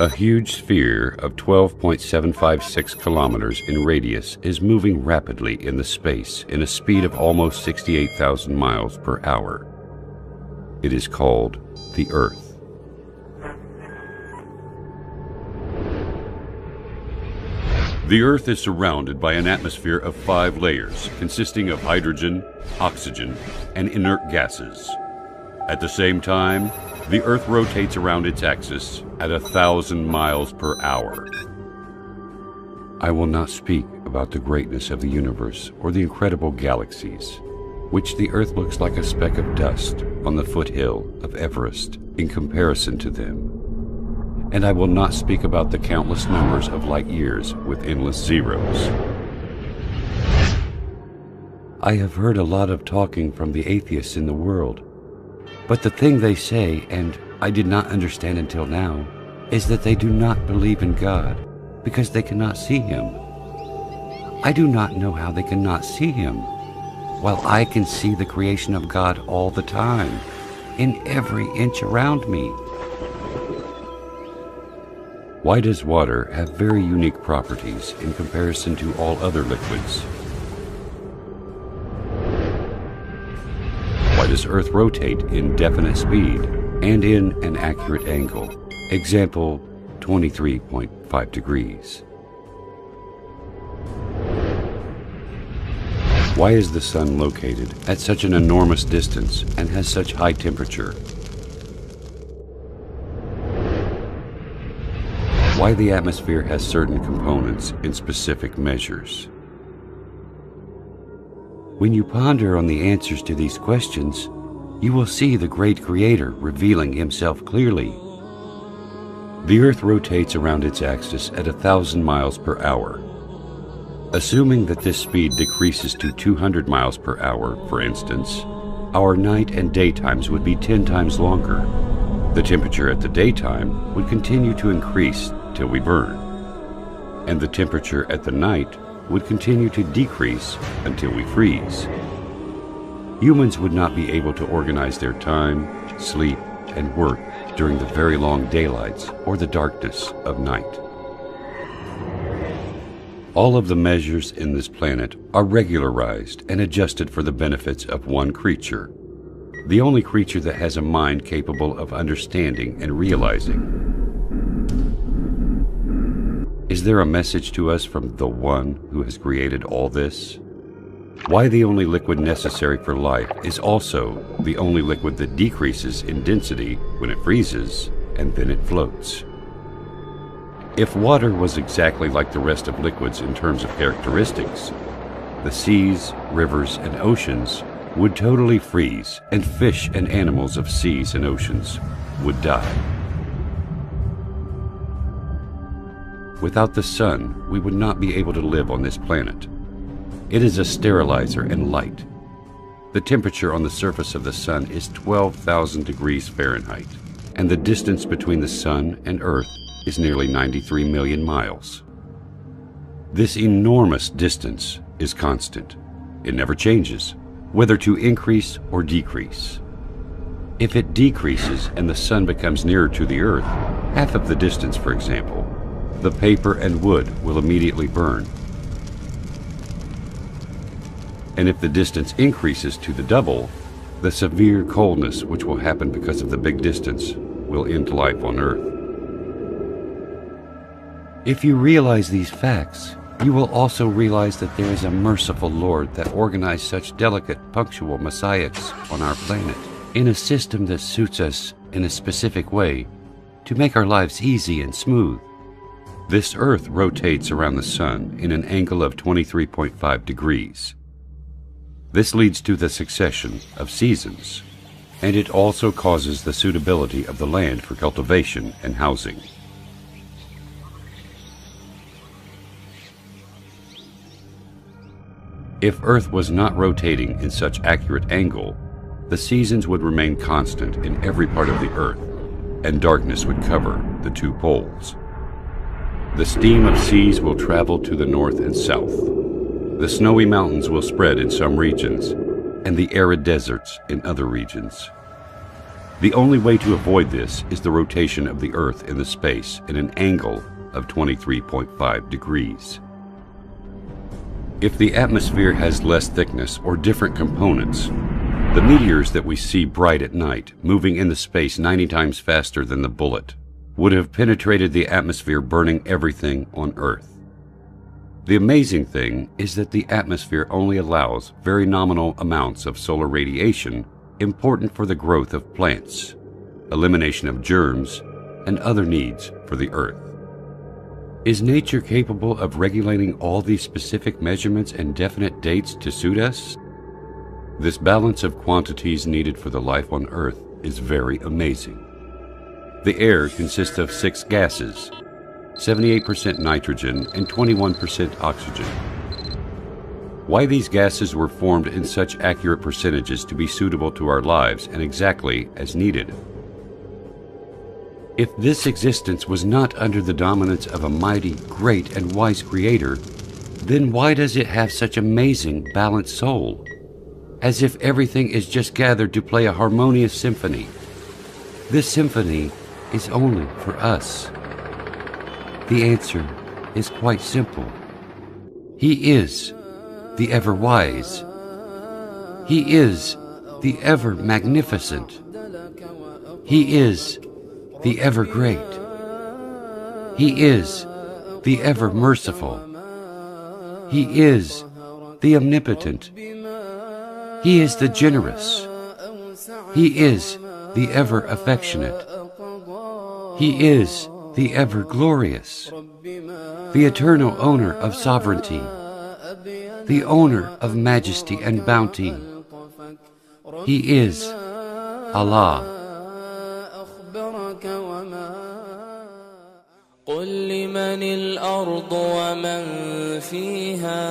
A huge sphere of 12.756 kilometers in radius is moving rapidly in the space in a speed of almost 68,000 miles per hour. It is called the Earth. The Earth is surrounded by an atmosphere of 5 layers consisting of hydrogen, oxygen, and inert gases. At the same time, the Earth rotates around its axis at 1,000 miles per hour. I will not speak about the greatness of the universe or the incredible galaxies, which the Earth looks like a speck of dust on the foothill of Everest in comparison to them. And I will not speak about the countless numbers of light years with endless zeros. I have heard a lot of talking from the atheists in the world. But the thing they say, and I did not understand until now, is that they do not believe in God because they cannot see Him. I do not know how they cannot see Him, while I can see the creation of God all the time, in every inch around me. Why does water have very unique properties in comparison to all other liquids? Why does Earth rotate in definite speed and in an accurate angle? Example, 23.5 degrees. Why is the Sun located at such an enormous distance and has such high temperature? Why the atmosphere has certain components in specific measures? When you ponder on the answers to these questions, you will see the great Creator revealing Himself clearly. The Earth rotates around its axis at 1,000 miles per hour. Assuming that this speed decreases to 200 miles per hour, for instance, our night and daytimes would be 10 times longer. The temperature at the daytime would continue to increase till we burn, and the temperature at the night would continue to decrease until we freeze. Humans would not be able to organize their time, sleep, and work during the very long daylights or the darkness of night. All of the measures in this planet are regularized and adjusted for the benefits of one creature, the only creature that has a mind capable of understanding and realizing. Is there a message to us from the One who has created all this? Why the only liquid necessary for life is also the only liquid that decreases in density when it freezes and then it floats. If water was exactly like the rest of liquids in terms of characteristics, the seas, rivers, and oceans would totally freeze, and fish and animals of seas and oceans would die. Without the Sun, we would not be able to live on this planet. It is a sterilizer and light. The temperature on the surface of the Sun is 12,000 degrees Fahrenheit, and the distance between the Sun and Earth is nearly 93 million miles. This enormous distance is constant. It never changes, whether to increase or decrease. If it decreases and the Sun becomes nearer to the Earth, half of the distance, for example, the paper and wood will immediately burn. And if the distance increases to the double, the severe coldness which will happen because of the big distance will end life on Earth. If you realize these facts, you will also realize that there is a merciful Lord that organized such delicate, punctual mosaics on our planet in a system that suits us in a specific way to make our lives easy and smooth. This Earth rotates around the Sun in an angle of 23.5 degrees. This leads to the succession of seasons, and it also causes the suitability of the land for cultivation and housing. If Earth was not rotating in such accurate angle, the seasons would remain constant in every part of the Earth, and darkness would cover the 2 poles. The steam of seas will travel to the north and south. The snowy mountains will spread in some regions, and the arid deserts in other regions. The only way to avoid this is the rotation of the Earth in the space at an angle of 23.5 degrees. If the atmosphere has less thickness or different components, the meteors that we see bright at night, moving in the space 90 times faster than the bullet, would have penetrated the atmosphere, burning everything on Earth. The amazing thing is that the atmosphere only allows very nominal amounts of solar radiation important for the growth of plants, elimination of germs, and other needs for the Earth. Is nature capable of regulating all these specific measurements and definite dates to suit us? This balance of quantities needed for the life on Earth is very amazing. The air consists of 6 gases, 78% nitrogen and 21% oxygen. Why these gases were formed in such accurate percentages to be suitable to our lives and exactly as needed? If this existence was not under the dominance of a mighty, great, and wise Creator, then why does it have such amazing, balanced soul? As if everything is just gathered to play a harmonious symphony. This symphony is only for us. The answer is quite simple. He is the ever-wise. He is the ever-magnificent. He is the ever-great. He is the ever-merciful. He is the omnipotent. He is the generous. He is the ever-affectionate. He is the ever-glorious, the eternal owner of sovereignty, the owner of majesty and bounty. He is Allah. قل لمن الأرض ومن فيها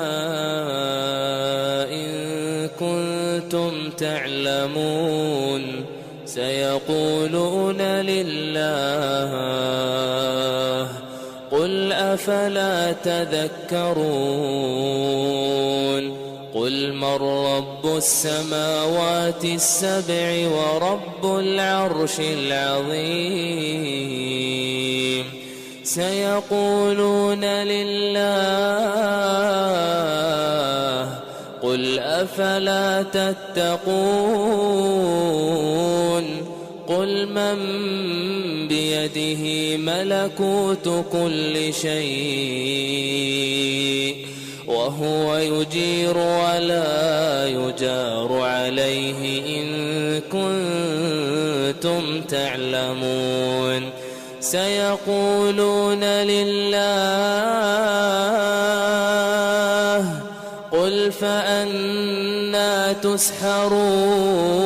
إن كنتم تعلمون سيقولون لله قل أفلا تذكرون قل من رب السماوات السبع ورب العرش العظيم سيقولون لله قل أفلا تتقون قل من بيده ملكوت كل شيء وهو يجير ولا يجار عليه إن كنتم تعلمون سيقولون لله قل فأنى تسحرون